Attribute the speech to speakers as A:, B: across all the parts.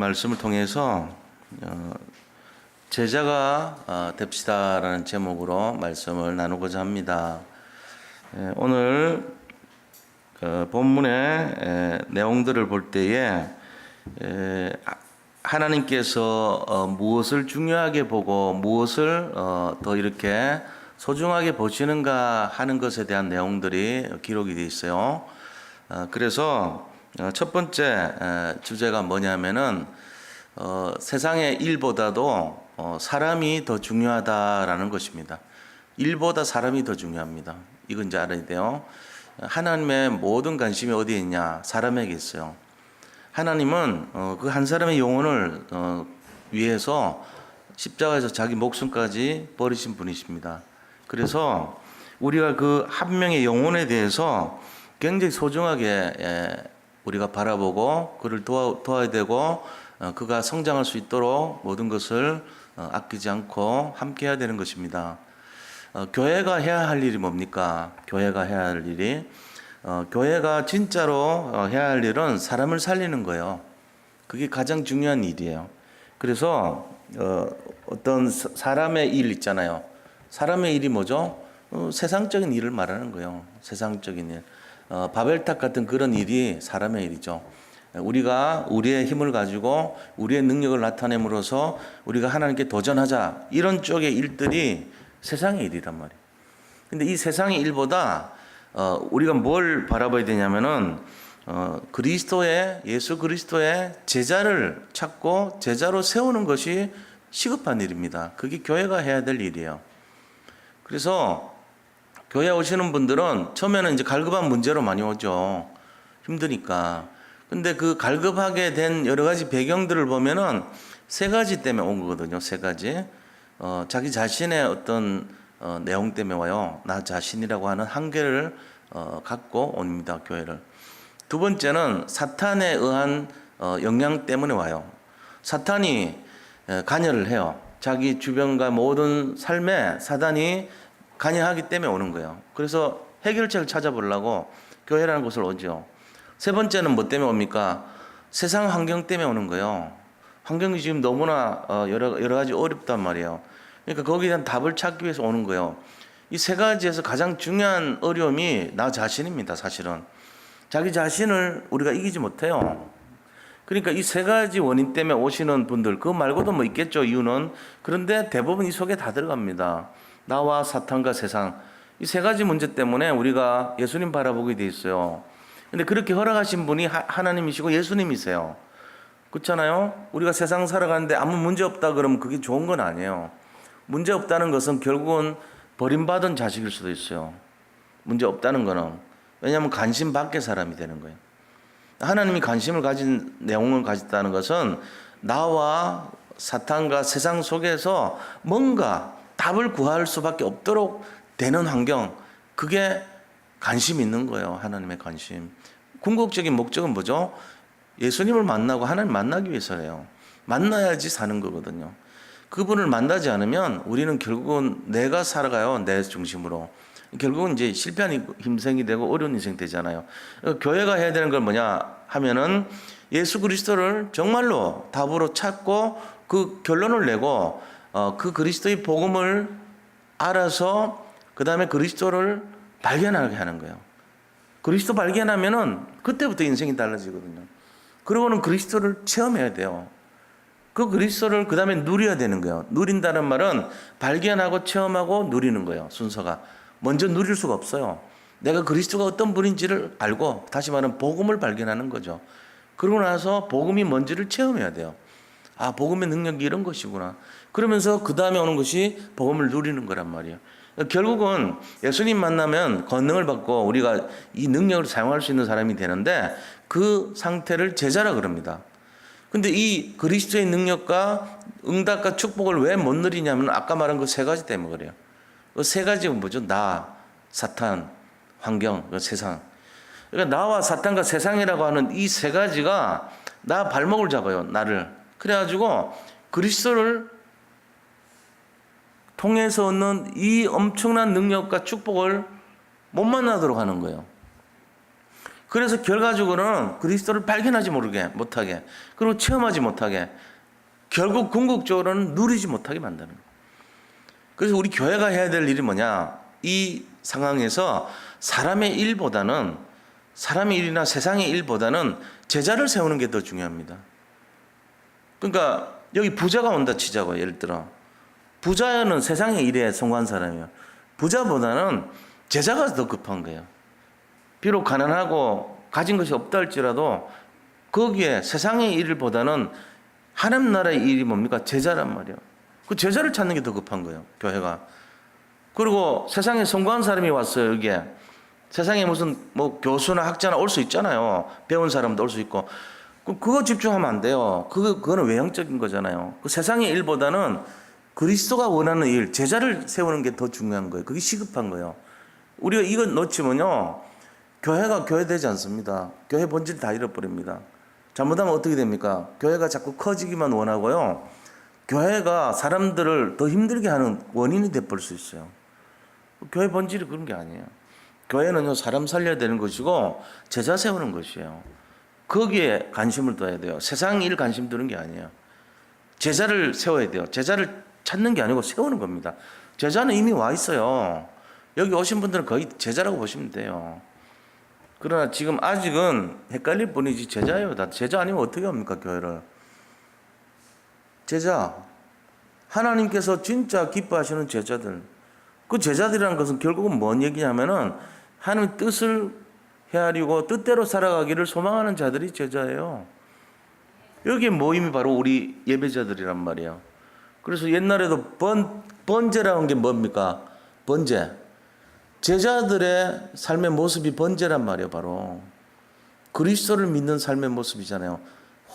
A: 말씀을 통해서 제자가 됩시다라는 제목으로 말씀을 나누고자 합니다. 오늘 본문의 내용들을 볼 때에 하나님께서 무엇을 중요하게 보고 무엇을 더 이렇게 소중하게 보시는가 하는 것에 대한 내용들이 기록이 되어 있어요. 그래서 첫 번째 주제가 뭐냐면은 세상의 일보다도 사람이 더 중요하다라는 것입니다. 일보다 사람이 더 중요합니다. 이건 이제 알아야 돼요. 하나님의 모든 관심이 어디에 있냐? 사람에게 있어요. 하나님은 그 한 사람의 영혼을 위해서 십자가에서 자기 목숨까지 버리신 분이십니다. 그래서 우리가 그 한 명의 영혼에 대해서 굉장히 소중하게 우리가 바라보고 그를 도와야 되고 그가 성장할 수 있도록 모든 것을 아끼지 않고 함께 해야 되는 것입니다. 교회가 해야 할 일이 뭡니까? 교회가 해야 할 일이 교회가 진짜로 해야 할 일은 사람을 살리는 거예요. 그게 가장 중요한 일이에요. 그래서 어떤 사람의 일 있잖아요. 사람의 일이 뭐죠? 세상적인 일을 말하는 거예요. 세상적인 일. 바벨탑 같은 그런 일이 사람의 일이죠. 우리가 우리의 힘을 가지고 우리의 능력을 나타냄으로써 우리가 하나님께 도전하자. 이런 쪽의 일들이 세상의 일이란 말이에요. 근데 이 세상의 일보다 우리가 뭘 바라봐야 되냐면은 예수 그리스도의 제자를 찾고 제자로 세우는 것이 시급한 일입니다. 그게 교회가 해야 될 일이에요. 그래서 교회 오시는 분들은 처음에는 이제 갈급한 문제로 많이 오죠. 힘드니까. 근데 그 갈급하게 된 여러 가지 배경들을 보면은 세 가지 때문에 온 거거든요. 세 가지. 자기 자신의 어떤 내용 때문에 와요. 나 자신이라고 하는 한계를 갖고 옵니다. 교회를. 두 번째는 사탄에 의한 영향 때문에 와요. 사탄이 관여를 해요. 자기 주변과 모든 삶에 사단이 관여하기 때문에 오는 거예요. 그래서 해결책을 찾아보려고 교회라는 곳을 오죠. 세 번째는 뭐 때문에 옵니까? 세상 환경 때문에 오는 거예요. 환경이 지금 너무나 여러 가지 어렵단 말이에요. 그러니까 거기에 대한 답을 찾기 위해서 오는 거예요. 이 세 가지에서 가장 중요한 어려움이 나 자신입니다. 사실은 자기 자신을 우리가 이기지 못해요. 그러니까 이 세 가지 원인 때문에 오시는 분들, 그거 말고도 뭐 있겠죠, 이유는. 그런데 대부분 이 속에 다 들어갑니다. 나와 사탄과 세상. 이 세 가지 문제 때문에 우리가 예수님 바라보게 돼 있어요. 근데 그렇게 허락하신 분이 하나님이시고 예수님이세요. 그렇잖아요? 우리가 세상 살아가는데 아무 문제 없다 그러면 그게 좋은 건 아니에요. 문제 없다는 것은 결국은 버림받은 자식일 수도 있어요. 문제 없다는 거는. 왜냐하면 관심 밖의 사람이 되는 거예요. 하나님이 관심을 가진 내용을 가졌다는 것은 나와 사탄과 세상 속에서 뭔가 답을 구할 수밖에 없도록 되는 환경, 그게 관심 있는 거예요. 하나님의 관심. 궁극적인 목적은 뭐죠? 예수님을 만나고 하나님 만나기 위해서예요. 만나야지 사는 거거든요. 그분을 만나지 않으면 우리는 결국은 내가 살아가요. 내 중심으로. 결국은 이제 실패한 인생이 되고 어려운 인생이 되잖아요. 교회가 해야 되는 건 뭐냐 하면은 예수 그리스도를 정말로 답으로 찾고 그 결론을 내고 그 그리스도의 복음을 알아서 그 다음에 그리스도를 발견하게 하는 거예요. 그리스도 발견하면은 그때부터 인생이 달라지거든요. 그러고는 그리스도를 체험해야 돼요. 그 그리스도를 그 다음에 누려야 되는 거예요. 누린다는 말은 발견하고 체험하고 누리는 거예요. 순서가. 먼저 누릴 수가 없어요. 내가 그리스도가 어떤 분인지를 알고, 다시 말하면 복음을 발견하는 거죠. 그러고 나서 복음이 뭔지를 체험해야 돼요. 아, 복음의 능력이 이런 것이구나. 그러면서 그 다음에 오는 것이 복음을 누리는 거란 말이에요. 결국은 예수님 만나면 권능을 받고 우리가 이 능력을 사용할 수 있는 사람이 되는데 그 상태를 제자라 그럽니다. 근데 이 그리스도의 능력과 응답과 축복을 왜 못 누리냐면 아까 말한 그 세 가지 때문에 그래요. 그 세 가지가 뭐죠? 나, 사탄, 환경, 세상. 그러니까 나와 사탄과 세상이라고 하는 이 세 가지가 나 발목을 잡아요. 나를. 그래가지고 그리스도를 통해서 얻는 이 엄청난 능력과 축복을 못 만나도록 하는 거예요. 그래서 결과적으로는 그리스도를 발견하지 못하게, 그리고 체험하지 못하게, 결국 궁극적으로는 누리지 못하게 만드는 거예요. 그래서 우리 교회가 해야 될 일이 뭐냐? 이 상황에서 사람의 일이나 세상의 일보다는 제자를 세우는 게 더 중요합니다. 그러니까 여기 부자가 온다 치자고요. 예를 들어 부자는 세상의 일에 성공한 사람이에요. 부자보다는 제자가 더 급한 거예요. 비록 가난하고 가진 것이 없다 할지라도 거기에 세상의 일보다는 하나님 나라의 일이 뭡니까? 제자란 말이에요. 그 제자를 찾는 게 더 급한 거예요. 교회가. 그리고 세상에 성공한 사람이 왔어요. 여기에 세상에 무슨 뭐 교수나 학자나 올 수 있잖아요. 배운 사람도 올 수 있고. 그거 집중하면 안 돼요. 그거는 외형적인 거잖아요. 그 세상의 일보다는 그리스도가 원하는 일, 제자를 세우는 게 더 중요한 거예요. 그게 시급한 거예요. 우리가 이거 놓치면요, 교회가 교회 되지 않습니다. 교회 본질 다 잃어버립니다. 잘못하면 어떻게 됩니까? 교회가 자꾸 커지기만 원하고요, 교회가 사람들을 더 힘들게 하는 원인이 돼버릴 수 있어요. 교회 본질이 그런 게 아니에요. 교회는요, 사람 살려야 되는 것이고 제자 세우는 것이에요. 거기에 관심을 둬야 돼요. 세상 일 관심 두는 게 아니에요. 제자를 세워야 돼요. 제자를 찾는 게 아니고 세우는 겁니다. 제자는 이미 와 있어요. 여기 오신 분들은 거의 제자라고 보시면 돼요. 그러나 지금 아직은 헷갈릴 뿐이지 제자예요. 다 제자 아니면 어떻게 합니까, 교회를? 제자. 하나님께서 진짜 기뻐하시는 제자들. 그 제자들이라는 것은 결국은 뭔 얘기냐면은 하나님의 뜻을 헤아리고 뜻대로 살아가기를 소망하는 자들이 제자예요. 여기에 모임이 바로 우리 예배자들이란 말이에요. 그래서 옛날에도 번제라는 게 뭡니까? 번제. 제자들의 삶의 모습이 번제란 말이에요. 바로 그리스도를 믿는 삶의 모습이잖아요.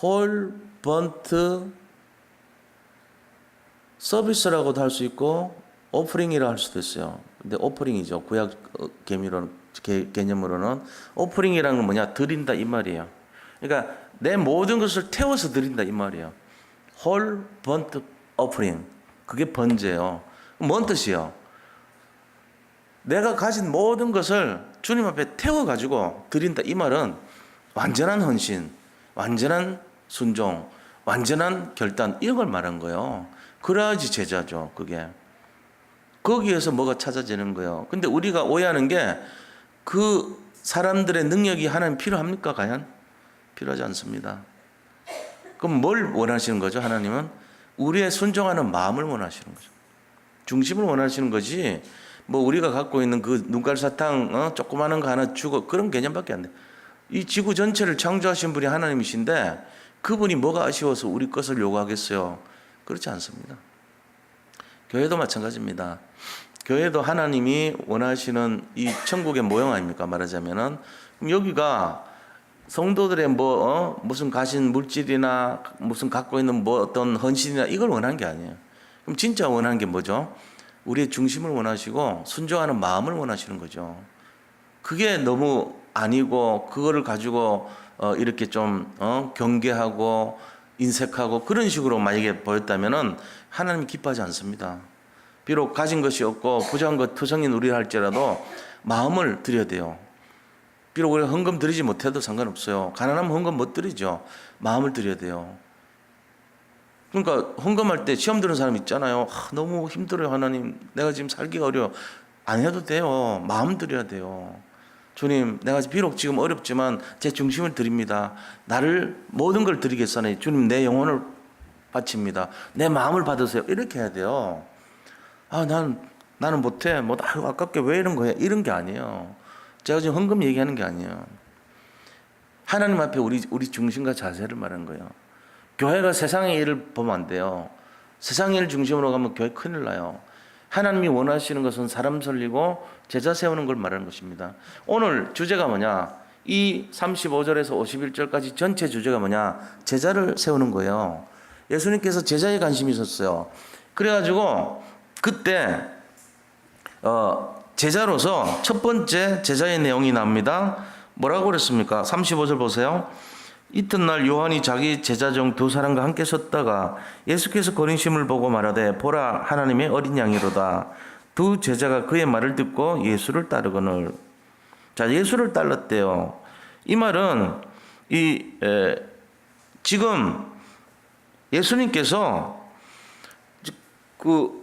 A: 홀 번트 서비스라고도 할 수 있고 오프링이라 할 수도 있어요. 근데 오프링이죠. 구약 개념으로는 오프링이라는 건 뭐냐? 드린다 이 말이에요. 그러니까 내 모든 것을 태워서 드린다 이 말이에요. 홀 번트 오프링. 그게 번제예요. 뭔 뜻이에요? 내가 가진 모든 것을 주님 앞에 태워가지고 드린다 이 말은 완전한 헌신, 완전한 순종, 완전한 결단 이런 걸 말한 거예요. 그래야지 제자죠. 그게. 거기에서 뭐가 찾아지는 거예요. 근데 우리가 오해하는 게 그 사람들의 능력이 하나님 필요합니까? 과연? 필요하지 않습니다. 그럼 뭘 원하시는 거죠? 하나님은 우리의 순종하는 마음을 원하시는 거죠. 중심을 원하시는 거지. 뭐 우리가 갖고 있는 그 눈깔 사탕 조그마한 거 하나 주고 그런 개념밖에 안 돼. 이 지구 전체를 창조하신 분이 하나님이신데 그분이 뭐가 아쉬워서 우리 것을 요구하겠어요? 그렇지 않습니다. 교회도 마찬가지입니다. 교회도 하나님이 원하시는 이 천국의 모형 아닙니까? 말하자면은 그럼 여기가 성도들의 무슨 가진 물질이나 무슨 갖고 있는 뭐 어떤 헌신이나 이걸 원하는 게 아니에요. 그럼 진짜 원하는 게 뭐죠? 우리의 중심을 원하시고 순종하는 마음을 원하시는 거죠. 그게 너무 아니고 그거를 가지고 이렇게 좀 경계하고 인색하고 그런 식으로 만약에 보였다면은 하나님이 기뻐하지 않습니다. 비록 가진 것이 없고 부정한 것 투성인 우리라 할지라도 마음을 드려야 돼요. 비록 우리가 헌금 드리지 못해도 상관없어요. 가난하면 헌금 못 드리죠. 마음을 드려야 돼요. 그러니까 헌금할 때 시험 드는 사람 있잖아요. 너무 힘들어요, 하나님. 내가 지금 살기가 어려워. 안 해도 돼요. 마음 드려야 돼요. 주님, 내가 비록 지금 어렵지만 제 중심을 드립니다. 나를 모든 걸 드리겠사니 주님 내 영혼을 바칩니다. 내 마음을 받으세요. 이렇게 해야 돼요. 나는 못해. 아깝게 왜 이런 거야? 이런 게 아니에요. 제가 지금 헌금 얘기하는 게 아니에요. 하나님 앞에 우리 중심과 자세를 말하는 거예요. 교회가 세상의 일을 보면 안 돼요. 세상의 일 중심으로 가면 교회 큰일 나요. 하나님이 원하시는 것은 사람 살리고 제자 세우는 걸 말하는 것입니다. 오늘 주제가 뭐냐? 이 35절에서 51절까지 전체 주제가 뭐냐? 제자를 세우는 거예요. 예수님께서 제자에 관심이 있었어요. 그래가지고 그때 제자로서 첫 번째 제자의 내용이 나옵니다. 뭐라고 그랬습니까? 35절 보세요. 이튿날 요한이 자기 제자 중 두 사람과 함께 섰다가 예수께서 걸으심을 보고 말하되 보라 하나님의 어린 양이로다. 두 제자가 그의 말을 듣고 예수를 따르거늘. 자, 예수를 따랐대요. 이 말은 지금 예수님께서 그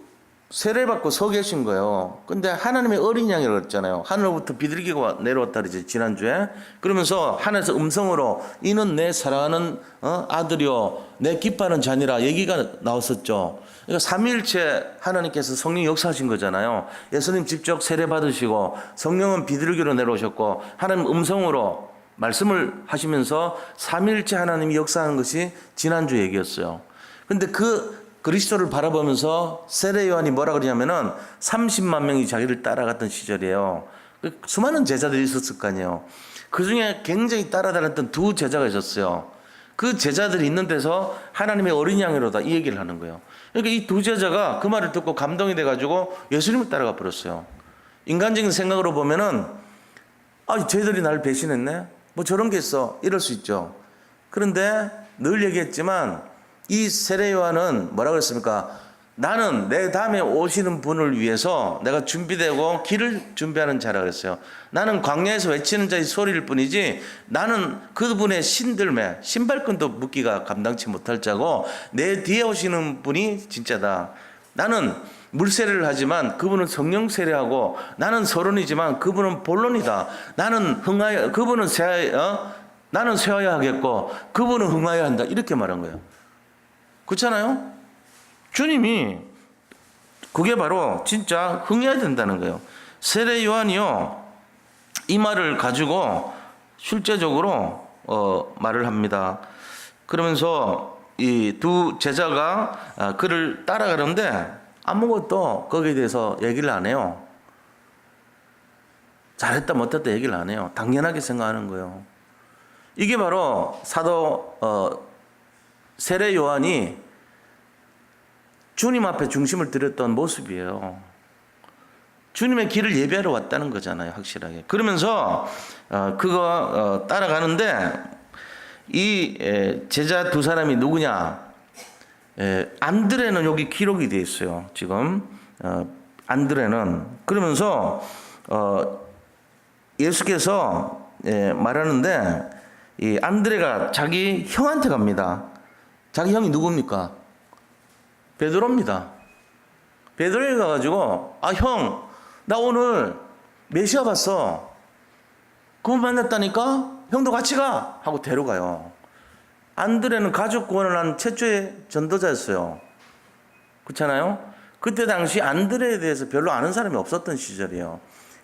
A: 세례받고 서 계신 거예요. 근데 하나님의 어린 양이라고 했잖아요. 하늘로부터 비둘기가 내려왔다 그러지, 지난주에. 그러면서 하늘에서 음성으로 이는 내 사랑하는 아들이요 내 기뻐하는 자니라 얘기가 나왔었죠. 그러니까 삼위일체 하나님께서 성령 역사하신 거잖아요. 예수님 직접 세례받으시고 성령은 비둘기로 내려오셨고 하나님 음성으로 말씀을 하시면서 삼위일체 하나님이 역사하는 것이 지난주 얘기였어요. 근데 그 그리스도를 바라보면서 세례 요한이 뭐라 그러냐면은 30만 명이 자기를 따라갔던 시절이에요. 수많은 제자들이 있었을 거 아니에요. 그 중에 굉장히 따라다녔던 두 제자가 있었어요. 그 제자들이 있는 데서 하나님의 어린 양이로다 이 얘기를 하는 거예요. 그러니까 이 두 제자가 그 말을 듣고 감동이 돼가지고 예수님을 따라가 버렸어요. 인간적인 생각으로 보면은 쟤들이 나를 배신했네? 뭐 저런 게 있어. 이럴 수 있죠. 그런데 늘 얘기했지만 이 세례 요한은 뭐라 그랬습니까? 나는 내 다음에 오시는 분을 위해서 내가 준비되고 길을 준비하는 자라 그랬어요. 나는 광야에서 외치는 자의 소리일 뿐이지 나는 그분의 신들매 신발끈도 묶기가 감당치 못할 자고 내 뒤에 오시는 분이 진짜다. 나는 물세례를 하지만 그분은 성령 세례하고 나는 서론이지만 그분은 본론이다. 나는 흥하여 그분은 나는 쇠하여 하겠고 그분은 흥하여 한다. 이렇게 말한 거예요. 그렇잖아요? 주님이 그게 바로 진짜 흥해야 된다는 거예요. 세례 요한이요 이 말을 가지고 실제적으로 말을 합니다. 그러면서 이 두 제자가 그를 따라가는데 아무것도 거기에 대해서 얘기를 안 해요. 잘했다 못했다 얘기를 안 해요. 당연하게 생각하는 거예요. 이게 바로 사도 세례 요한이 주님 앞에 중심을 들였던 모습이에요. 주님의 길을 예배하러 왔다는 거잖아요, 확실하게. 그러면서 그거 따라가는데 이 제자 두 사람이 누구냐? 안드레는 여기 기록이 되어 있어요. 지금 안드레는 그러면서 예수께서 말하는데 이 안드레가 자기 형한테 갑니다. 자기 형이 누굽니까? 베드로입니다. 베드로에 가가지고 형, 나 오늘 메시아 봤어. 그분 만났다니까? 형도 같이 가! 하고 데려가요. 안드레는 가족 구원을 한 최초의 전도자였어요. 그렇잖아요? 그때 당시 안드레에 대해서 별로 아는 사람이 없었던 시절이에요.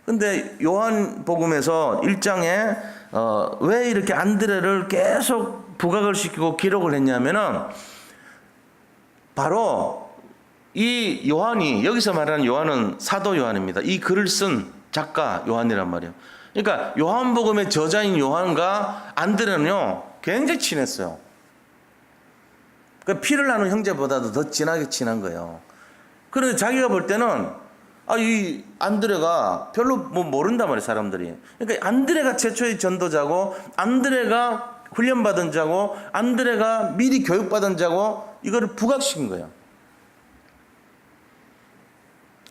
A: 근데 요한복음에서 1장에 왜 이렇게 안드레를 계속 부각을 시키고 기록을 했냐면은 바로 이 요한이 여기서 말하는 요한은 사도 요한입니다. 이 글을 쓴 작가 요한이란 말이에요. 그러니까 요한복음의 저자인 요한과 안드레는요 굉장히 친했어요. 그러니까 피를 나눈 형제보다도 더 진하게 친한 거예요. 그런데 자기가 볼 때는 이 안드레가 별로 뭐 모른단 말이에요, 사람들이. 그러니까 안드레가 최초의 전도자고 안드레가 훈련받은 자고 안드레가 미리 교육받은 자고 이거를 부각시킨 거예요.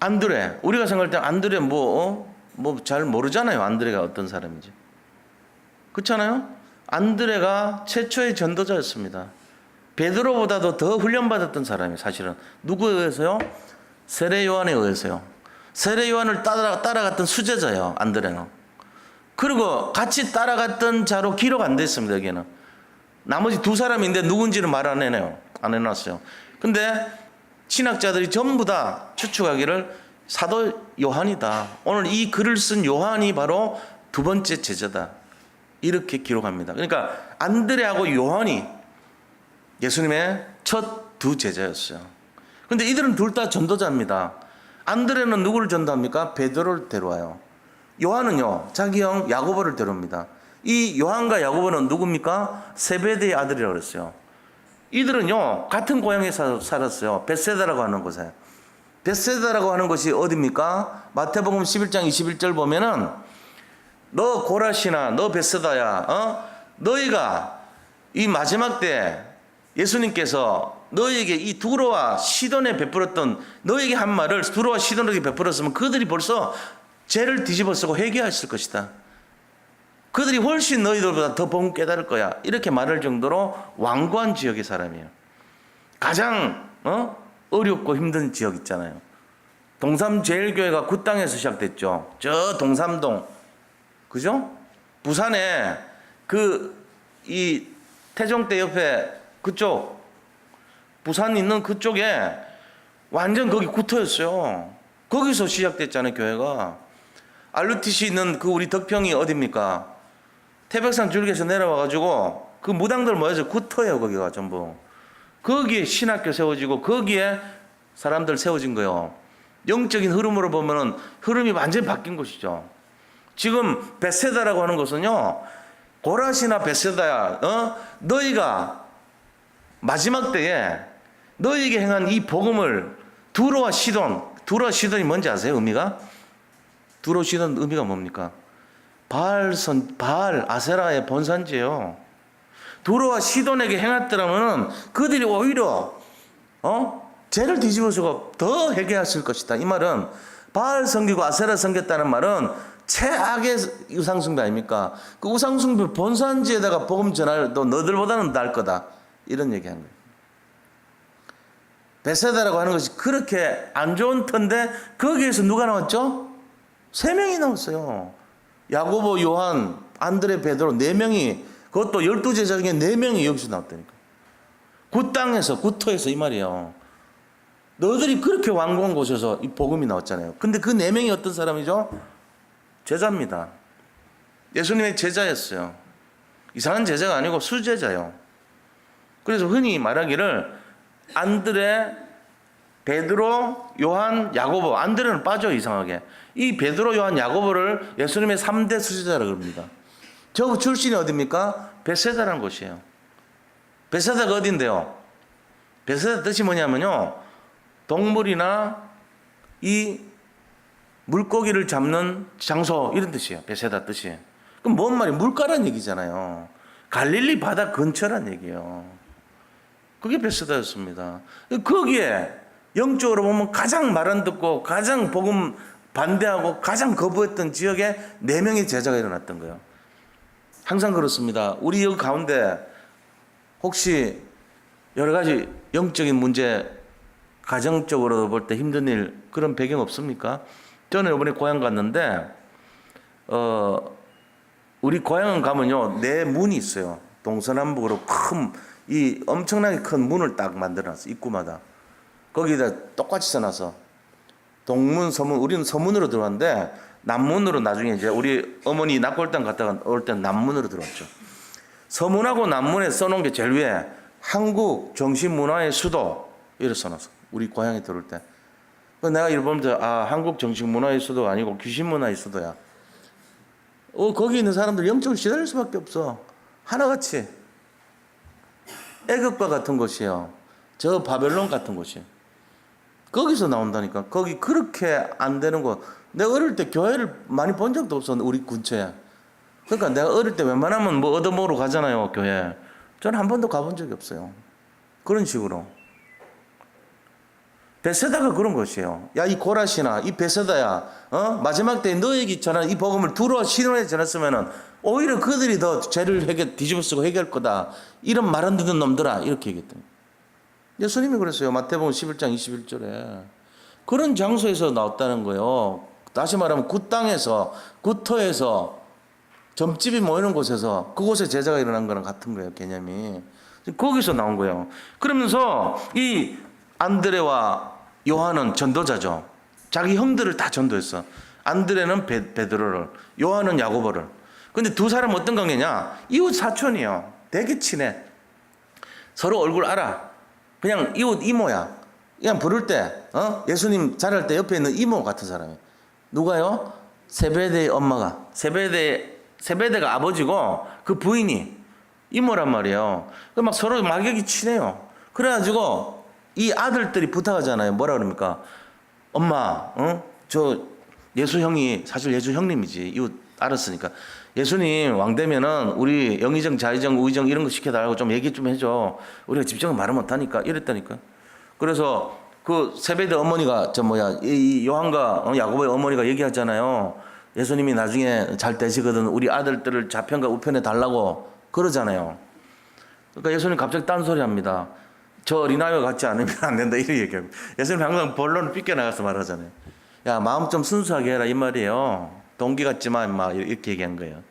A: 안드레, 우리가 생각할 때 안드레 뭐 잘 모르잖아요. 안드레가 어떤 사람인지. 그렇잖아요? 안드레가 최초의 전도자였습니다. 베드로보다도 더 훈련받았던 사람이에요. 사실은 누구에 의해서요? 세례 요한에 의해서요. 세례 요한을 따라갔던 수제자예요. 안드레는. 그리고 같이 따라갔던 자로 기록 안 됐습니다. 여기는 나머지 두 사람인데 누군지는 말 안 해내요. 안 해놨어요. 근데 신학자들이 전부 다 추측하기를 사도 요한이다. 오늘 이 글을 쓴 요한이 바로 두 번째 제자다. 이렇게 기록합니다. 그러니까 안드레하고 요한이 예수님의 첫 두 제자였어요. 근데 이들은 둘 다 전도자입니다. 안드레는 누구를 전도합니까? 베드로를 데려와요. 요한은요 자기 형 야고보를 데려옵니다. 이 요한과 야고보는 누굽니까? 세베대의 아들이라고 그랬어요. 이들은요 같은 고향에 살았어요. 벳세다라고 하는 곳에. 벳세다라고 하는 것이 어디입니까? 마태복음 11장 21절 보면은 너 고라시나 너 벳세다야 너희가 이 마지막 때 예수님께서 너희에게 이 두로와 시돈에 베풀었던 너희에게 한 말을 두로와 시돈에게 베풀었으면 그들이 벌써 죄를 뒤집어 쓰고 회개했을 것이다. 그들이 훨씬 너희들보다 더 복음 깨달을 거야. 이렇게 말할 정도로 완고한 지역의 사람이에요. 가장 어렵고 힘든 지역 있잖아요. 동삼제일교회가 그 땅에서 시작됐죠. 저 동삼동, 그죠? 부산에 이 태종대 옆에 그쪽, 부산 있는 그쪽에 완전 거기 구터였어요. 거기서 시작됐잖아요, 교회가. RUTC 있는 그 우리 덕평이 어딥니까? 태백산 줄기에서 내려와가지고 그 무당들 모여서 구터예요, 거기가 전부. 거기에 신학교 세워지고 거기에 사람들 세워진 거예요. 영적인 흐름으로 보면은 흐름이 완전히 바뀐 것이죠. 지금 베세다라고 하는 것은요, 고라시나 베세다야, 너희가 마지막 때에 너희에게 행한 이 복음을 두로와 시돈이 뭔지 아세요? 의미가? 두로 시돈 의미가 뭡니까? 바알 아세라의 본산지예요. 두로와 시돈에게 행했더라면 그들이 오히려 죄를 뒤집어서고 더 회개했을 것이다. 이 말은 바알 섬기고 아세라 섬겼다는 말은 최악의 우상숭배 아닙니까? 그 우상숭배 본산지에다가 복음 전할 너 너들보다는 나을 거다. 이런 얘기한 거예요. 베세다라고 하는 것이 그렇게 안 좋은 터인데 거기에서 누가 나왔죠? 3명이 나왔어요. 야고보, 요한, 안드레, 베드로 4명이, 그것도 12제자 중에 4명이 여기서 나왔다니까. 그 땅에서, 그 터에서 이 말이에요. 너희들이 그렇게 완고한 곳에서 이 복음이 나왔잖아요. 근데 그 4명이 어떤 사람이죠? 제자입니다. 예수님의 제자였어요. 이상한 제자가 아니고 수제자요. 그래서 흔히 말하기를 안드레, 베드로, 요한, 야고보. 안드레는 빠져 이상하게. 이 베드로, 요한, 야고보를 예수님의 3대 수제자라고 합니다. 저 출신이 어디입니까? 베세다라는 곳이에요. 베세다가 어딘데요? 베세다 뜻이 뭐냐면요, 동물이나 이 물고기를 잡는 장소, 이런 뜻이에요. 베세다 뜻이. 그럼 뭔 말이에요? 물가란 얘기잖아요. 갈릴리 바다 근처란 얘기예요. 그게 베세다였습니다. 거기에 영적으로 보면 가장 말 안 듣고 가장 복음 반대하고 가장 거부했던 지역에 4명의 제자가 일어났던 거예요. 항상 그렇습니다. 우리 여기 가운데 혹시 여러 가지 영적인 문제, 가정적으로 볼 때 힘든 일, 그런 배경 없습니까? 저는 이번에 고향 갔는데 우리 고향 가면요, 4문이 있어요. 동서남북으로 이 엄청나게 큰 문을 딱 만들어놨어. 입구마다. 거기다 똑같이 써놔서 동문, 서문, 우리는 서문으로 들어왔는데 남문으로 나중에 이제 우리 어머니 낙골당 갔다가 올 땐 남문으로 들어왔죠. 서문하고 남문에 써놓은 게 제일 위에 한국 정신문화의 수도 이렇게 써놨어. 우리 고향에 들어올 때. 내가 이걸 보면서 한국 정신문화의 수도 아니고 귀신문화의 수도야. 거기 있는 사람들 영적으로 시달릴 수밖에 없어. 하나같이. 애굽과 같은 곳이에요. 저 바벨론 같은 곳이에요. 거기서 나온다니까. 거기 그렇게 안 되는 곳. 내가 어릴 때 교회를 많이 본 적도 없어. 우리 근처에. 그러니까 내가 어릴 때 웬만하면 뭐 얻어먹으러 가잖아요, 교회. 저는 한 번도 가본 적이 없어요. 그런 식으로. 베세다가 그런 것이에요. 야, 이 고라시나 이 베세다야, 마지막 때 너에게 전한 이 복음을 두루와 시돈에 전했으면은 오히려 그들이 더 죄를 뒤집어쓰고 해결할 거다. 이런 말 안 듣는 놈들아, 이렇게 얘기했더니 예수님이 그랬어요. 마태복음 11장 21절에 그런 장소에서 나왔다는 거예요. 다시 말하면 그 땅에서, 그 터에서, 점집이 모이는 곳에서, 그곳에 제자가 일어난 거랑 같은 거예요, 개념이. 거기서 나온 거예요. 그러면서 이 안드레와 요한은 전도자죠. 자기 형들을 다 전도했어. 안드레는 베드로를, 요한은 야고보를. 근데 두 사람 어떤 관계냐? 이웃 사촌이에요. 되게 친해. 서로 얼굴 알아. 그냥 이웃 이모야. 그냥 부를 때, 예수님 잘할 때 옆에 있는 이모 같은 사람이에요. 누가요? 세베대의 엄마가. 세베대가 아버지고 그 부인이 이모란 말이에요. 막 서로 막역이 친해요. 그래가지고 이 아들들이 부탁하잖아요. 뭐라 그럽니까? 엄마, 저 예수 형이 사실 예수 형님이지. 이웃 알았으니까. 예수님 왕 되면은 우리 영의정, 자의정, 우의정 이런 거 시켜달라고 좀 얘기 좀 해줘. 우리가 직접은 말을 못하니까 이랬다니까. 그래서 그 세베대 어머니가 이 요한과 야고보의 어머니가 얘기하잖아요. 예수님이 나중에 잘 되시거든 우리 아들들을 좌편과 우편에 달라고 그러잖아요. 그러니까 예수님 갑자기 딴소리 합니다. 저 어린아이와 같지 않으면 안 된다 이렇게 얘기하고, 예수님 항상 본론을 삐껴나가서 말하잖아요. 야, 마음 좀 순수하게 해라 이 말이에요. 동기 같지만 막 이렇게 얘기한 거예요.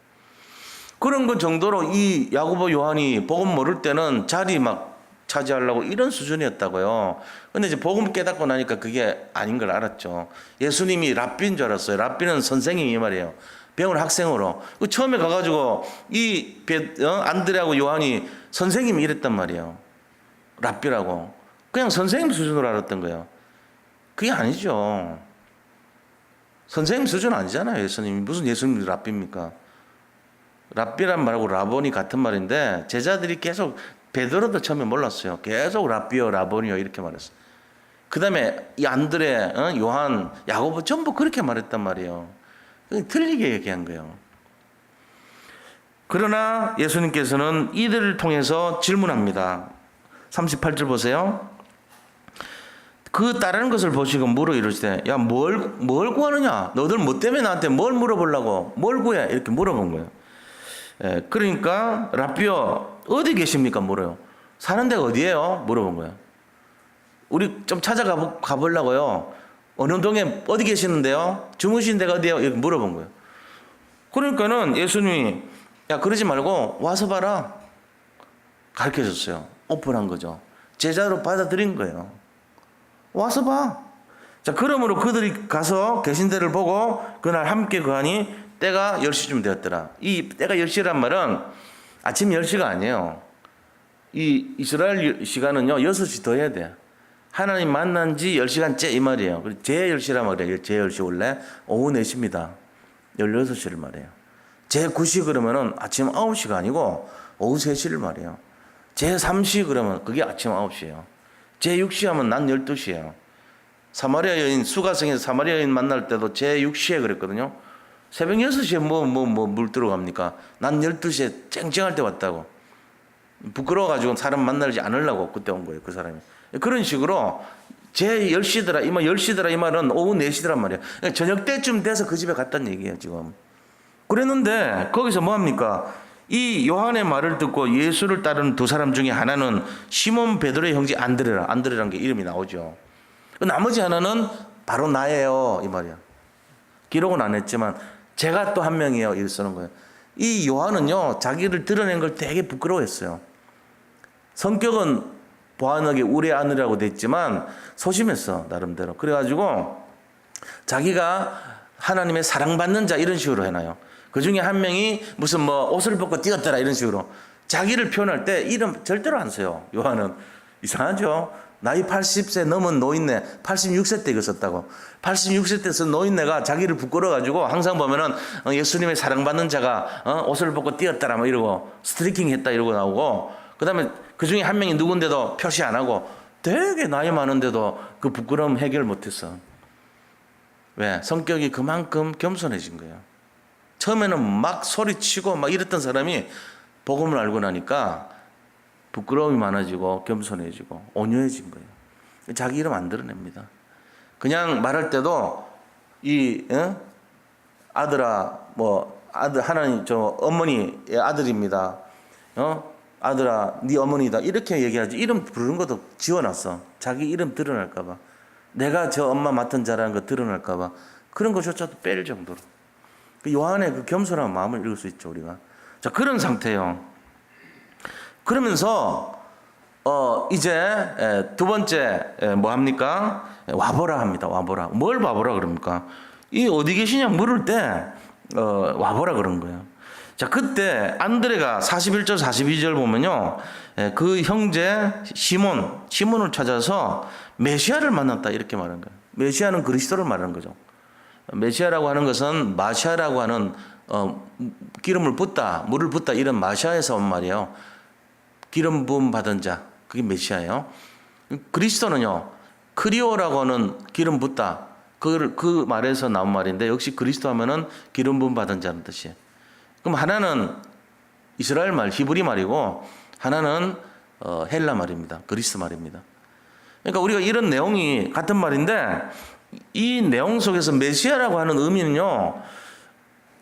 A: 그런 것 정도로 이 야고보 요한이 복음 모를 때는 자리 막 차지하려고 이런 수준이었다고요. 근데 이제 복음 깨닫고 나니까 그게 아닌 걸 알았죠. 예수님이 랍비인 줄 알았어요. 랍비는 선생님이 말이에요. 배운 학생으로. 처음에 가가지고 이 안드레하고 요한이 선생님이 이랬단 말이에요. 랍비라고. 그냥 선생님 수준으로 알았던 거예요. 그게 아니죠. 선생님 수준 아니잖아요. 예수님이. 무슨 예수님이 랍비입니까? 랍비란 말하고 라보니 같은 말인데 제자들이 계속, 베드로도 처음에 몰랐어요. 계속 랍비요 라보니요 이렇게 말했어요. 그 다음에 이 안드레, 요한, 야고보 전부 그렇게 말했단 말이에요. 틀리게 얘기한 거예요. 그러나 예수님께서는 이들을 통해서 질문합니다. 38절 보세요. 그 따르는 것을 보시고 물어 이르시되, 야, 뭘 구하느냐? 너들 뭐 때문에 나한테 뭘 물어보려고? 뭘 구해? 이렇게 물어본 거예요. 그러니까 랍비요 어디 계십니까? 물어요. 사는 데가 어디예요? 물어본 거예요. 우리 좀 찾아가 보려고요. 어느 동에 어디 계시는데요? 주무시는 데가 어디예요? 이렇게 물어본 거예요. 그러니까는 예수님이, 야, 그러지 말고 와서 봐라. 가르쳐 줬어요. 오픈한 거죠. 제자로 받아들인 거예요. 와서 봐. 자, 그러므로 그들이 가서 계신 데를 보고 그날 함께 거하니 때가 10시쯤 되었더라. 이 때가 10시란 말은 아침 10시가 아니에요. 이 이스라엘 시간은요 6시 더 해야 돼요. 하나님 만난 지 10시간째 이 말이에요. 제 10시란 말이에요. 제 10시 원래 오후 4시입니다. 16시를 말해요. 제 9시 그러면은 아침 9시가 아니고 오후 3시를 말해요. 제 3시 그러면 그게 아침 9시예요. 제 6시 하면 낮 12시예요. 사마리아 여인, 수가성에서 사마리아 여인 만날 때도 제 6시에 그랬거든요. 새벽 6시에 물 들어갑니까? 낮 12시에 쨍쨍할 때 왔다고. 부끄러워가지고 사람 만나지 않으려고 그때 온 거예요. 그 사람이. 그런 식으로 제 10시더라, 이 말 10시더라 이 말은 오후 4시더란 말이에요. 저녁 때쯤 돼서 그 집에 갔다는 얘기예요, 지금. 그랬는데 거기서 뭐 합니까? 이 요한의 말을 듣고 예수를 따르는 두 사람 중에 하나는 시몬 베드로의 형제 안드레라는 게 이름이 나오죠. 나머지 하나는 바로 나예요, 이 말이야. 기록은 안 했지만 제가 또 한 명이에요, 이렇게 쓰는 거예요. 이 요한은요 자기를 드러낸 걸 되게 부끄러워했어요. 성격은 보안하게 우레 아느라고 됐지만 소심했어, 나름대로. 그래가지고 자기가 하나님의 사랑받는 자 이런 식으로 해놔요. 그 중에 한 명이 무슨 뭐 옷을 벗고 뛰었더라 이런 식으로 자기를 표현할 때 이름 절대로 안 써요. 요한은. 이상하죠. 나이 80세 넘은 노인네, 86세 때 이거 썼다고. 86세 때 쓴 노인네가 자기를 부끄러워가지고 항상 보면은 예수님의 사랑받는 자가 옷을 벗고 뛰었더라 뭐 이러고 스트리킹 했다 이러고 나오고, 그 다음에 그 중에 한 명이 누군데도 표시 안 하고 되게 나이 많은데도 그 부끄러움 해결 못했어. 왜? 성격이 그만큼 겸손해진 거예요. 처음에는 막 소리치고 막 이랬던 사람이 복음을 알고 나니까 부끄러움이 많아지고 겸손해지고 온유해진 거예요. 자기 이름 안 드러냅니다. 그냥 말할 때도 아들아, 뭐 아들 하나님 저 어머니의 아들입니다. 아들아, 네 어머니다 이렇게 얘기하지. 이름 부르는 것도 지워놨어. 자기 이름 드러날까봐. 내가 저 엄마 맡은 자라는 거 드러날까봐. 그런 것조차도 뺄 정도로. 그 요한의 그 겸손한 마음을 읽을 수 있죠, 우리가. 자, 그런 상태예요. 그러면서 이제 두 번째 뭐 합니까? 와보라 합니다. 와보라. 뭘 와보라 그럽니까? 이 어디 계시냐 물을 때 와보라 그런 거예요. 자, 그때 안드레가 41절 42절 보면요, 그 형제 시몬을 찾아서 메시아를 만났다 이렇게 말한 거예요. 메시아는 그리스도를 말하는 거죠. 메시아라고 하는 것은 마시아라고 하는 기름을 붓다, 물을 붓다 이런 마시아에서 온 말이에요. 기름 부음 받은 자, 그게 메시아예요. 그리스도는요, 크리오라고 하는 기름 붓다, 그 말에서 나온 말인데 역시 그리스도 하면은 기름 부음 받은 자는 뜻이에요. 그럼 하나는 이스라엘 말, 히브리 말이고 하나는 헬라 말입니다. 그리스 말입니다. 그러니까 우리가 이런 내용이 같은 말인데 이 내용 속에서 메시아라고 하는 의미는요,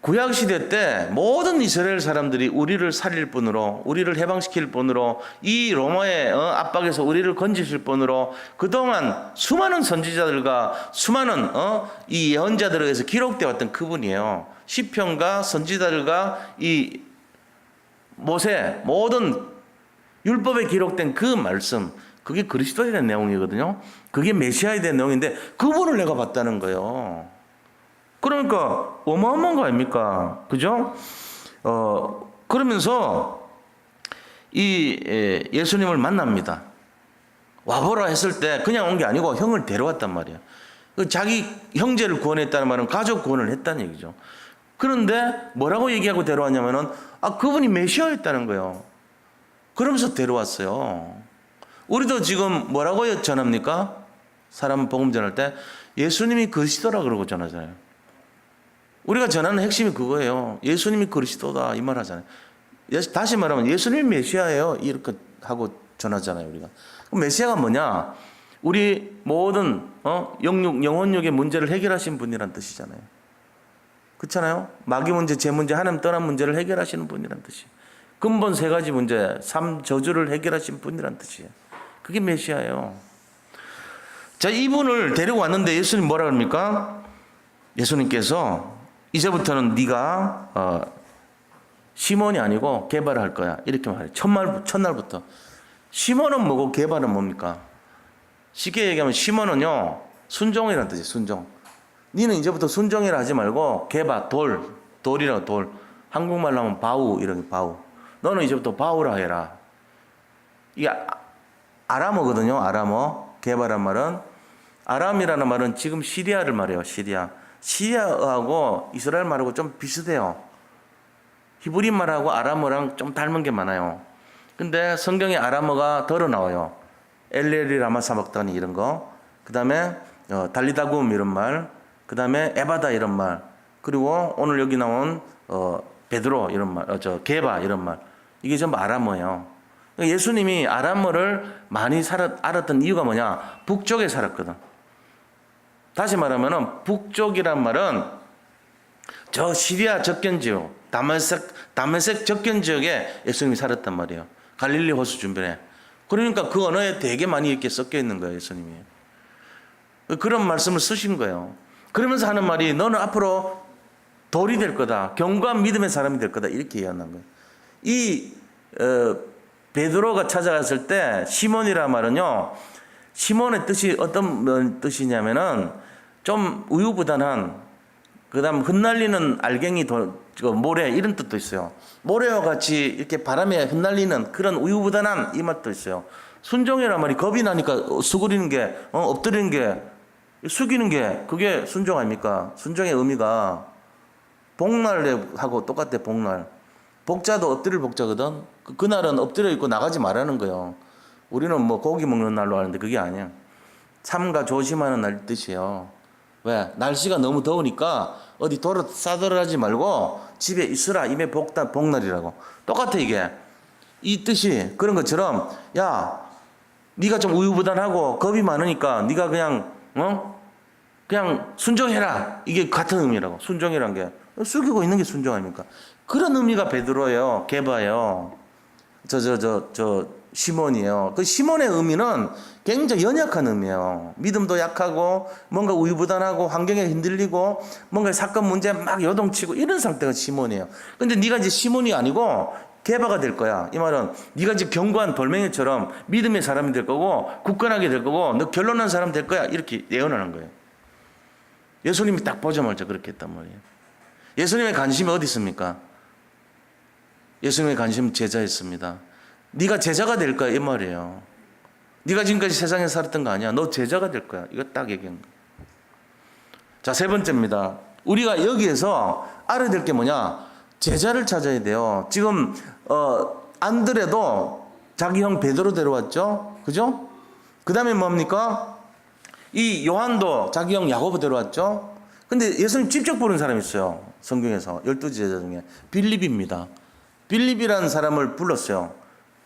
A: 구약 시대 때 모든 이스라엘 사람들이 우리를 살릴 뿐으로, 우리를 해방시킬 뿐으로, 이 로마의 압박에서 우리를 건지실 뿐으로 그동안 수많은 선지자들과 수많은 이 예언자들에 의해서 기록되어 왔던 그분이에요. 시편과 선지자들과 이 모세 모든 율법에 기록된 그 말씀, 그게 그리스도에 대한 내용이거든요. 그게 메시아에 대한 내용인데 그분을 내가 봤다는 거예요. 그러니까 어마어마한 거 아닙니까? 그죠? 그러면서 이 예수님을 만납니다. 와보라 했을 때 그냥 온 게 아니고 형을 데려왔단 말이에요. 자기 형제를 구원했다는 말은 가족 구원을 했다는 얘기죠. 그런데 뭐라고 얘기하고 데려왔냐면은 그분이 메시아였다는 거예요. 그러면서 데려왔어요. 우리도 지금 뭐라고 전합니까? 사람 복음 전할 때 예수님이 그리스도라 그러고 전하잖아요. 우리가 전하는 핵심이 그거예요. 예수님이 그리스도다 이 말 하잖아요. 다시 말하면 예수님이 메시아예요 이렇게 하고 전하잖아요. 우리가. 그럼 메시아가 뭐냐? 우리 모든 영혼육의 문제를 해결하신 분이란 뜻이잖아요. 그렇잖아요. 마귀 문제, 죄 문제, 하나님 떠난 문제를 해결하시는 분이란 뜻이에요. 근본 세 가지 문제, 3 저주를 해결하신 분이란 뜻이에요. 그게 메시아예요. 자, 이분을 데리고 왔는데 예수님 뭐라 그럽니까? 예수님께서 이제부터는 네가 시몬이 아니고 게바를 할 거야. 이렇게 말해요. 첫날부터. 시몬은 뭐고 게바는 뭡니까? 쉽게 얘기하면 시몬은요, 순종이라는 뜻이에요. 순종. 니는 이제부터 순종이라 하지 말고 게바, 돌이라고 돌. 한국말로 하면 바우, 이런 게 바우. 너는 이제부터 바우라 해라. 이게 아람어거든요. 아람어. 게바란 말은. 아람이라는 말은 지금 시리아를 말해요. 시리아하고 이스라엘 말하고 좀 비슷해요. 히브리 말하고 아람어랑 좀 닮은 게 많아요. 근데 성경에 아람어가 덜어 나와요. 엘레리 라마 사박다니 이런 거. 그 다음에 달리다굼 이런 말. 그 다음에 에바다 이런 말. 그리고 오늘 여기 나온 베드로 이런 말. 게바 이런 말. 이게 전부 아람어예요. 예수님이 아람어를 많이 알았던 이유가 뭐냐? 북쪽에 살았거든. 다시 말하면 북쪽이란 말은 저 시리아 접견 지역, 다메섹 접견 지역에 예수님이 살았단 말이에요. 갈릴리 호수 주변에. 그러니까 그 언어에 되게 많이 이렇게 섞여 있는 거예요, 예수님이. 그런 말씀을 쓰신 거예요. 그러면서 하는 말이 너는 앞으로 돌이 될 거다. 견고한 믿음의 사람이 될 거다. 이렇게 얘기하는 거예요. 이 베드로가 찾아갔을 때 시몬이라는 말은요. 시몬의 뜻이 어떤 뜻이냐면은 좀 우유부단한, 그 다음 흩날리는 알갱이 모래 이런 뜻도 있어요. 모래와 같이 이렇게 바람에 흩날리는 그런 우유부단한 이 맛도 있어요. 순종이란 말이 겁이 나니까 수그리는 게, 엎드리는 게, 숙이는 게 그게 순종 아닙니까? 순종의 의미가 복날하고 똑같아. 복날. 복자도 엎드릴 복자거든. 그날은 엎드려 있고 나가지 말라는 거예요. 우리는 뭐 고기 먹는 날로 하는데 그게 아니야. 삼가 조심하는 날 뜻이에요. 왜? 날씨가 너무 더우니까 어디 돌아 싸돌아하지 말고 집에 있으라. 이게 복날이라고. 똑같아 이게. 이 뜻이 그런 것처럼 야, 네가 좀 우유부단하고 겁이 많으니까 네가 그냥 순종해라. 이게 같은 의미라고. 순종이란 게 숙이고 있는 게 순종 아닙니까? 그런 의미가 베드로예요. 게바예요. 시몬이에요. 그 시몬의 의미는 굉장히 연약한 의미예요. 믿음도 약하고 뭔가 우유부단하고 환경에 흔들리고 뭔가 사건 문제 막 요동치고 이런 상태가 시몬이에요. 근데 네가 이제 시몬이 아니고 게바가 될 거야. 이 말은 네가 이제 견고한 돌멩이처럼 믿음의 사람이 될 거고 굳건하게 될 거고 너 결론난 사람 될 거야. 이렇게 예언하는 거예요. 예수님이 딱 보자마자 그렇게 했단 말이에요. 예수님의 관심이 어디 있습니까? 예수님의 관심은 제자였습니다. 네가 제자가 될 거야 이 말이에요. 네가 지금까지 세상에 살았던 거 아니야. 너 제자가 될 거야. 이거 딱 얘기한 거예요. 자, 세 번째입니다. 우리가 여기에서 알아야 될 게 뭐냐? 제자를 찾아야 돼요. 지금 안드레도 자기 형 베드로 데려왔죠. 그죠? 그 다음에 뭡니까? 이 요한도 자기 형 야고보 데려왔죠. 근데 예수님 직접 부른 사람이 있어요. 성경에서 12제자 중에 빌립입니다. 빌립이라는 사람을 불렀어요.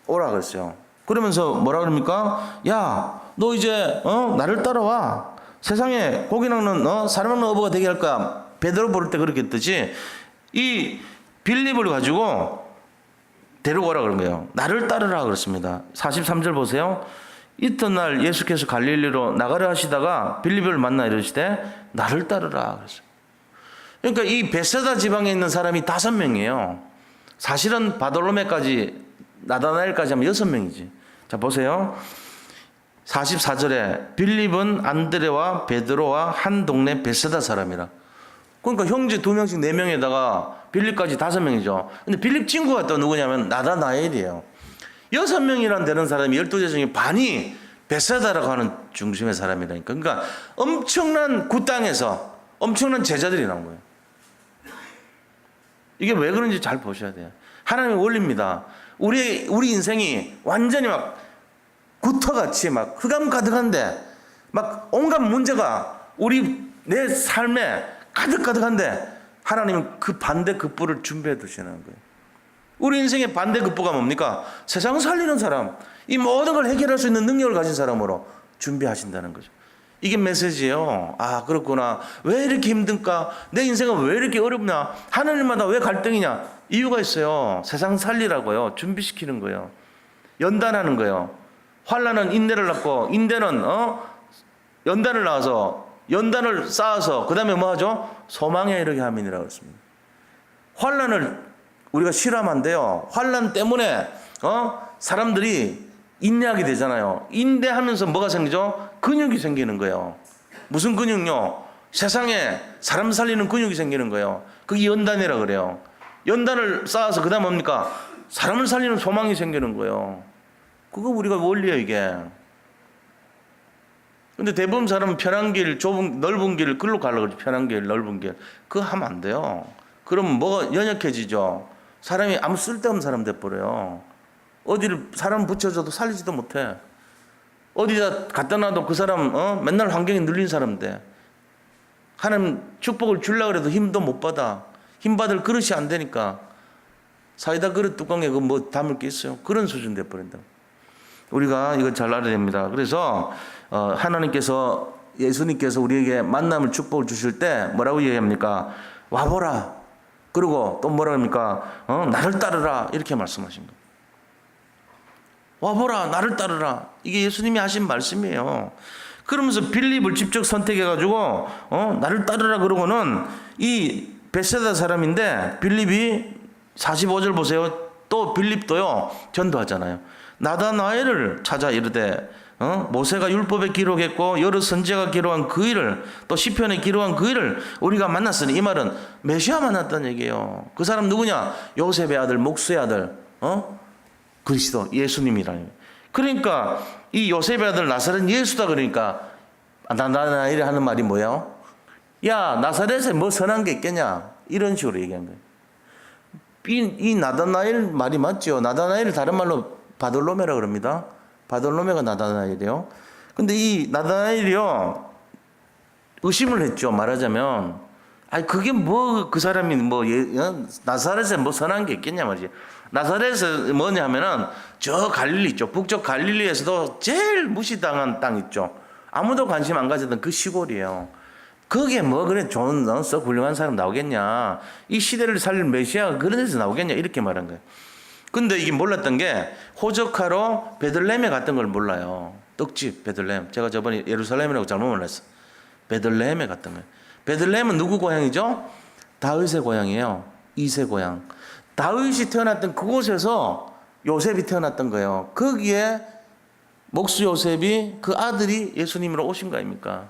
A: 오라 그랬어요. 그러면서 뭐라 그럽니까? 야, 너 이제 나를 따라와. 세상에 고기 낚는 사람 낚는 어부가 되게 할 거야. 베드로 부를 때 그렇게 했듯이 이 빌립을 가지고 데려오라 그런 거예요. 나를 따르라 그랬습니다. 43절 보세요. 이튿날 예수께서 갈릴리로 나가려 하시다가 빌립을 만나 이르시되 나를 따르라 그랬어요. 그러니까 이 베세다 지방에 있는 사람이 5명이에요. 사실은 바돌로메까지 나다나엘까지 하면 6명이지. 자 보세요. 44절에 빌립은 안드레와 베드로와 한 동네 베세다 사람이라. 그러니까 형제 2명씩 4명에다가 빌립까지 5명이죠. 근데 빌립 친구가 또 누구냐면 나다나엘이에요. 6명이란 되는 사람이 12제 중에 반이 베세다라고 하는 중심의 사람이라니까. 그러니까 엄청난 그 땅에서 엄청난 제자들이 나온 거예요. 이게 왜 그런지 잘 보셔야 돼요. 하나님의 원리입니다. 우리 인생이 완전히 막 구터같이 막 흑암 가득한데 막 온갖 문제가 내 삶에 가득가득한데 하나님은 그 반대 급부를 준비해 두시는 거예요. 우리 인생의 반대 급부가 뭡니까? 세상 살리는 사람, 이 모든 걸 해결할 수 있는 능력을 가진 사람으로 준비하신다는 거죠. 이게 메시지예요. 아 그렇구나. 왜 이렇게 힘든가? 내 인생은 왜 이렇게 어렵나? 하늘마다 왜 갈등이냐? 이유가 있어요. 세상 살리라고요. 준비시키는 거예요. 연단하는 거예요. 환난은 인내를 낳고 인내는 연단을 낳아서 연단을 쌓아서 그 다음에 뭐 하죠? 소망에 이르게 함이니라고 했습니다. 환난을 우리가 실험하면 안 돼요. 환난 때문에 사람들이 인내하게 되잖아요. 인내하면서 뭐가 생기죠? 근육이 생기는 거예요. 무슨 근육요? 세상에 사람 살리는 근육이 생기는 거예요. 그게 연단이라 그래요. 연단을 쌓아서 그 다음 뭡니까? 사람을 살리는 소망이 생기는 거예요. 그거 우리가 원리예요 이게. 근데 대부분 사람은 편한 길, 넓은 길, 글로 가려고 그러지. 편한 길, 넓은 길. 그거 하면 안 돼요. 그러면 뭐가 연약해지죠. 사람이 아무 쓸데없는 사람 돼버려요. 어디를 사람 붙여줘도 살리지도 못해. 어디다 갖다 놔도 그 사람 맨날 환경에 눌린 사람 돼. 하나님 축복을 주려고 해도 힘도 못 받아. 힘 받을 그릇이 안 되니까. 사이다 그릇 뚜껑에 그 뭐 담을 게 있어요. 그런 수준 돼버린다. 우리가 이걸 잘 알아야 됩니다. 그래서 하나님께서 예수님께서 우리에게 만남을 축복을 주실 때 뭐라고 얘기합니까? 와보라. 그리고 또 뭐라고 합니까? 나를 따르라. 이렇게 말씀하신 거예요. 와보라. 나를 따르라. 이게 예수님이 하신 말씀이에요. 그러면서 빌립을 직접 선택해가지고 나를 따르라 그러고는 이 베세다 사람인데 빌립이 45절 보세요. 또 빌립도요 전도하잖아요. 나다나엘을 찾아 이르되 모세가 율법에 기록했고 여러 선지자가 기록한 그 일을 또 시편에 기록한 그 일을 우리가 만났으니 이 말은 메시아 만났다는 얘기예요. 그 사람 누구냐? 요셉의 아들 목수의 아들 그리스도 예수님이라는. 그러니까 이 요셉의 아들 나사렛 예수다. 그러니까 나다나엘이 하는 말이 뭐예요? 야 나사렛에 뭐 선한 게 있겠냐? 이런 식으로 얘기한 거예요. 이 나다나엘 말이 맞죠? 나다나엘을 다른 말로 바돌로메라 그럽니다. 바돌로메가 나다나엘이에요. 근데 이 나다나엘이요 의심을 했죠. 말하자면 아니 그게 뭐 그 사람이 뭐 나사렛에 뭐 선한 게 있겠냐 말이지. 나사렛에 뭐냐면은 저 갈릴리 있죠. 북쪽 갈릴리에서도 제일 무시당한 땅 있죠. 아무도 관심 안 가지던 그 시골이에요. 거기에 뭐 그래 좋은 썩 훌륭한 사람 나오겠냐. 이 시대를 살릴 메시아가 그런 데서 나오겠냐. 이렇게 말한 거예요. 근데 이게 몰랐던 게 호적하러 베들레헴에 갔던 걸 몰라요. 떡집 베들레헴. 제가 저번에 예루살렘이라고 잘못 몰랐어. 베들레헴에 갔던 거예요. 베들레헴은 누구 고향이죠? 다윗의 고향이에요. 이세 고향. 다윗이 태어났던 그곳에서 요셉이 태어났던 거예요. 거기에 목수 요셉이 그 아들이 예수님으로 오신 거 아닙니까?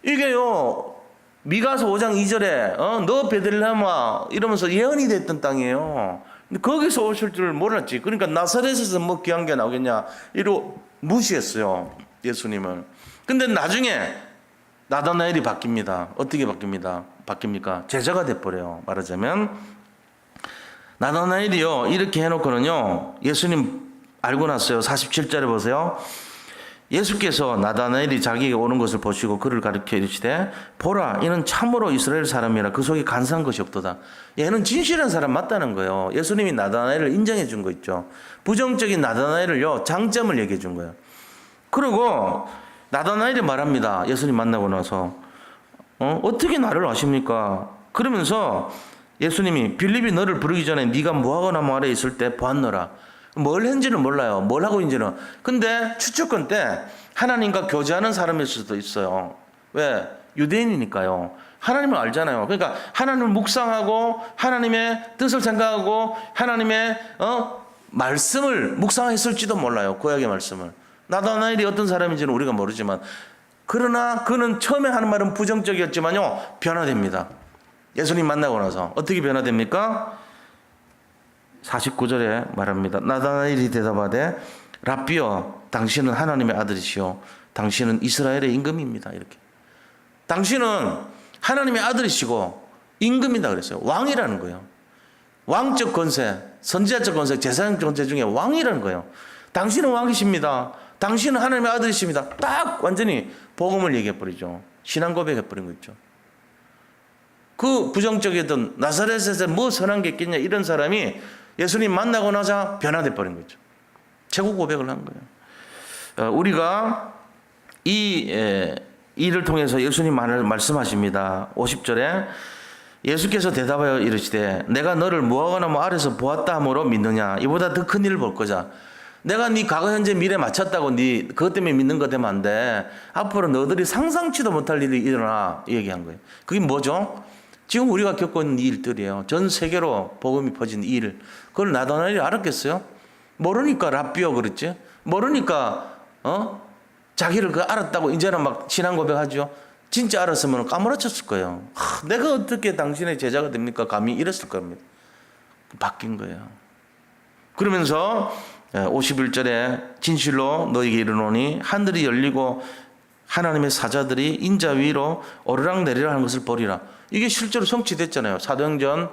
A: 이게요 미가서 5장 2절에 너 베들레헴아 이러면서 예언이 됐던 땅이에요. 근데 거기서 오실 줄 몰랐지. 그러니까 나사렛에서 뭐 귀한 게 나오겠냐 이러고 무시했어요 예수님을. 근데 나중에 나다나엘이 바뀝니다. 어떻게 바뀝니까? 제자가 돼버려요. 말하자면 나다나엘이요 이렇게 해놓고는요 예수님 알고 났어요. 47절에 보세요. 예수께서 나다나엘이 자기에게 오는 것을 보시고 그를 가리켜 이르시되 보라 이는 참으로 이스라엘 사람이라 그 속에 간사한 것이 없도다. 얘는 진실한 사람 맞다는 거예요. 예수님이 나다나엘을 인정해 준 거 있죠. 부정적인 나다나엘을요 장점을 얘기해 준 거예요. 그리고 나다나엘이 말합니다. 예수님 만나고 나서 어떻게 나를 아십니까? 그러면서 예수님이 빌립이 너를 부르기 전에 네가 뭐하거나 뭐하러 있을 때 보았노라. 뭘 했는지는 몰라요. 뭘 하고 있는지는. 근데 추측권 때 하나님과 교제하는 사람일 수도 있어요. 왜? 유대인이니까요. 하나님을 알잖아요. 그러니까 하나님을 묵상하고 하나님의 뜻을 생각하고 하나님의 말씀을 묵상했을지도 몰라요. 구약의 말씀을. 나다나엘이 어떤 사람인지는 우리가 모르지만, 그러나 그는 처음에 하는 말은 부정적이었지만요, 변화됩니다. 예수님 만나고 나서 어떻게 변화됩니까? 49절에 말합니다. 나다나엘이 대답하되 랍비여, 당신은 하나님의 아들이시오, 당신은 이스라엘의 임금입니다. 이렇게. 당신은 하나님의 아들이시고 임금이다 그랬어요. 왕이라는 거예요. 왕적 권세, 선지자적 권세, 제사장 권세 중에 왕이라는 거예요. 당신은 왕이십니다. 당신은 하나님의 아들이십니다. 딱 완전히 복음을 얘기해버리죠. 신앙 고백해버린 거 있죠. 그 부정적이던 나사렛에서 뭐 선한 게 있겠냐 이런 사람이 예수님 만나고 나자 변화돼 버린 거죠. 최고 고백을 한 거예요. 우리가 이 일을 통해서 예수님 말씀하십니다. 50절에 예수께서 대답하여 이르시되 내가 너를 뭐하거나 뭐 아래서 보았다 함으로 믿느냐. 이보다 더 큰 일을 볼 거자. 내가 네 과거 현재 미래 맞췄다고 네 그것 때문에 믿는 거 되면 안 돼. 앞으로 너들이 상상치도 못할 일이 일어나. 이 얘기한 거예요. 그게 뭐죠? 지금 우리가 겪고 있는 이 일들이에요. 전 세계로 복음이 퍼진 이 일. 그걸 나다나엘이 알았겠어요? 모르니까 랍비어 그랬지. 모르니까 자기를 그 알았다고 이제는 막 신앙 고백하죠. 진짜 알았으면 까무러쳤을 거예요. 내가 어떻게 당신의 제자가 됩니까? 감히 이랬을 겁니다. 바뀐 거예요. 그러면서 51절에 진실로 너에게 이르노니 하늘이 열리고 하나님의 사자들이 인자 위로 오르락내리락 하는 것을 보리라. 이게 실제로 성취됐잖아요. 사도행전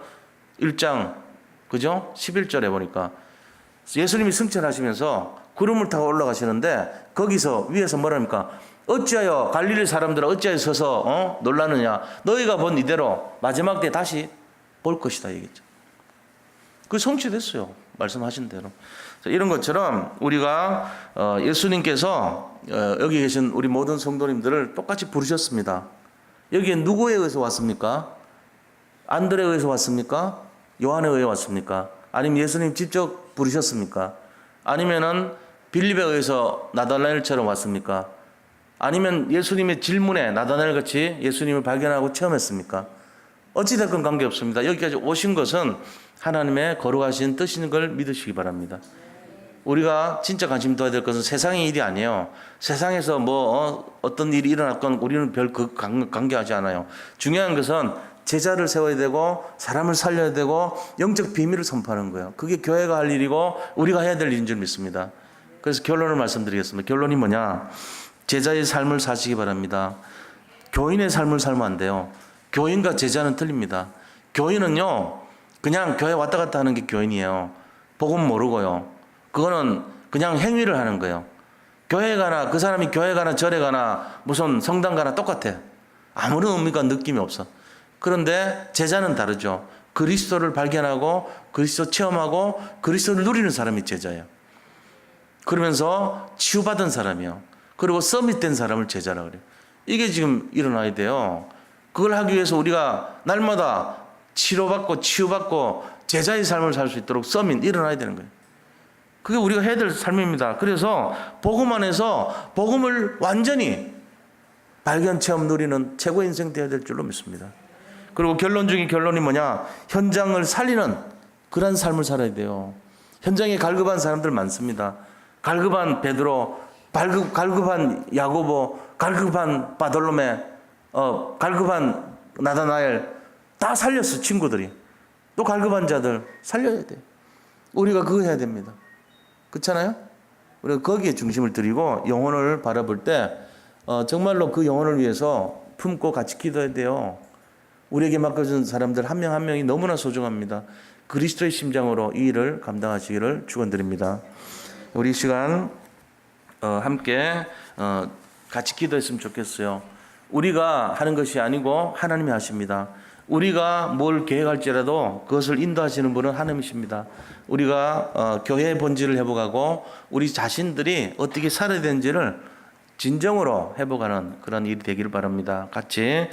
A: 1장 그죠? 11절에 보니까 예수님이 승천하시면서 구름을 타고 올라가시는데 거기서 위에서 뭐랍니까? 어찌하여 갈릴리 사람들아 어찌하여 서서 놀라느냐. 너희가 본 이대로 마지막 때 다시 볼 것이다 얘기했죠. 그 성취됐어요. 말씀하신 대로. 이런 것처럼 우리가 예수님께서 여기 계신 우리 모든 성도님들을 똑같이 부르셨습니다. 여기에 누구에 의해서 왔습니까? 안드레에 의해서 왔습니까? 요한에 의해 왔습니까? 아니면 예수님 직접 부르셨습니까? 아니면은 빌립에 의해서 나다나엘처럼 왔습니까? 아니면 예수님의 질문에 나다나엘 같이 예수님을 발견하고 체험했습니까? 어찌됐건 관계없습니다. 여기까지 오신 것은 하나님의 거룩하신 뜻인 걸 믿으시기 바랍니다. 우리가 진짜 관심 둬야 될 것은 세상의 일이 아니에요. 세상에서 어떤 일이 일어났건 우리는 별 관계하지 않아요. 중요한 것은 제자를 세워야 되고 사람을 살려야 되고 영적 비밀을 선포하는 거예요. 그게 교회가 할 일이고 우리가 해야 될 일인 줄 믿습니다. 그래서 결론을 말씀드리겠습니다. 결론이 뭐냐? 제자의 삶을 사시기 바랍니다. 교인의 삶을 살면 안 돼요. 교인과 제자는 틀립니다. 교인은요, 그냥 교회 왔다 갔다 하는 게 교인이에요. 복음 모르고요. 그거는 그냥 행위를 하는 거예요. 교회 가나, 그 사람이 교회 가나 절에 가나 무슨 성당 가나 똑같아. 아무런 의미가 느낌이 없어. 그런데 제자는 다르죠. 그리스도를 발견하고 그리스도 체험하고 그리스도를 누리는 사람이 제자예요. 그러면서 치유받은 사람이요. 그리고 서밋된 사람을 제자라 그래요. 이게 지금 일어나야 돼요. 그걸 하기 위해서 우리가 날마다 치료받고 치유받고 제자의 삶을 살 수 있도록 서밋 일어나야 되는 거예요. 그게 우리가 해야 될 삶입니다. 그래서 복음 안에서 복음을 완전히 발견 체험 누리는 최고의 인생 되어야 될 줄로 믿습니다. 그리고 결론 중에 결론이 뭐냐? 현장을 살리는 그런 삶을 살아야 돼요. 현장에 갈급한 사람들 많습니다. 갈급한 베드로, 갈급한 야고보, 갈급한 바돌로메, 갈급한 나다나엘 다 살렸어. 친구들이. 또 갈급한 자들 살려야 돼요. 우리가 그거 해야 됩니다. 그렇잖아요? 우리가 거기에 중심을 들이고 영혼을 바라볼 때 정말로 그 영혼을 위해서 품고 같이 기도해야 돼요. 우리에게 맡겨준 사람들 한 명 한 명이 너무나 소중합니다. 그리스도의 심장으로 이 일을 감당하시기를 축원드립니다. 우리 시간 함께 같이 기도했으면 좋겠어요. 우리가 하는 것이 아니고 하나님이 하십니다. 우리가 뭘 계획할지라도 그것을 인도하시는 분은 하나님이십니다. 우리가 교회의 본질을 회복하고 우리 자신들이 어떻게 살아야 되는지를 진정으로 회복하는 그런 일이 되기를 바랍니다. 같이